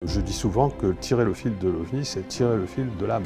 Je dis souvent que tirer le fil de l'OVNI, c'est tirer le fil de l'âme.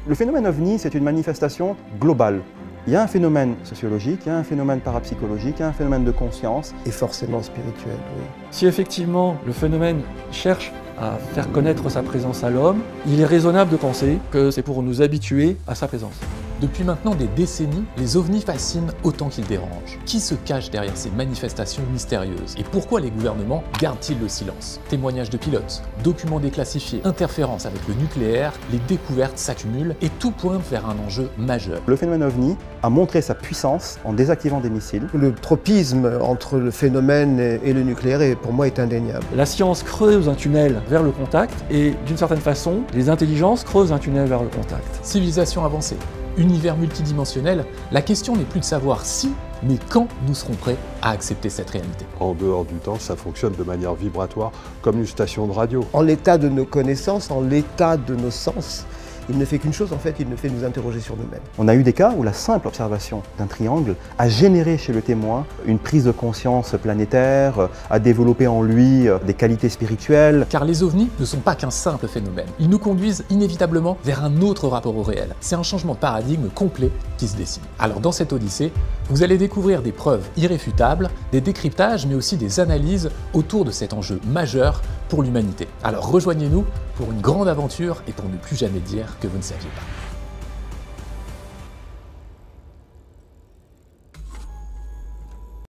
Le phénomène OVNI, c'est une manifestation globale. Il y a un phénomène sociologique, il y a un phénomène parapsychologique, il y a un phénomène de conscience. Et forcément spirituel, oui. Si effectivement le phénomène cherche à faire connaître sa présence à l'homme, il est raisonnable de penser que c'est pour nous habituer à sa présence. Depuis maintenant des décennies, les ovnis fascinent autant qu'ils dérangent. Qui se cache derrière ces manifestations mystérieuses? Et pourquoi les gouvernements gardent-ils le silence? Témoignages de pilotes, documents déclassifiés, interférences avec le nucléaire, les découvertes s'accumulent et tout pointe vers un enjeu majeur. Le phénomène OVNI a montré sa puissance en désactivant des missiles. Le tropisme entre le phénomène et le nucléaire, pour moi, est indéniable. La science creuse un tunnel vers le contact et d'une certaine façon, les intelligences creusent un tunnel vers le contact. Civilisation avancée, univers multidimensionnel, la question n'est plus de savoir si, mais quand nous serons prêts à accepter cette réalité. En dehors du temps, ça fonctionne de manière vibratoire, comme une station de radio. En l'état de nos connaissances, en l'état de nos sens, il ne fait qu'une chose en fait, il ne fait nous interroger sur nous-mêmes. On a eu des cas où la simple observation d'un triangle a généré chez le témoin une prise de conscience planétaire, a développé en lui des qualités spirituelles. Car les ovnis ne sont pas qu'un simple phénomène. Ils nous conduisent inévitablement vers un autre rapport au réel. C'est un changement de paradigme complet qui se dessine. Alors dans cette odyssée, vous allez découvrir des preuves irréfutables, des décryptages, mais aussi des analyses autour de cet enjeu majeur pour l'humanité. Alors rejoignez-nous pour une grande aventure et pour ne plus jamais dire que vous ne saviez pas.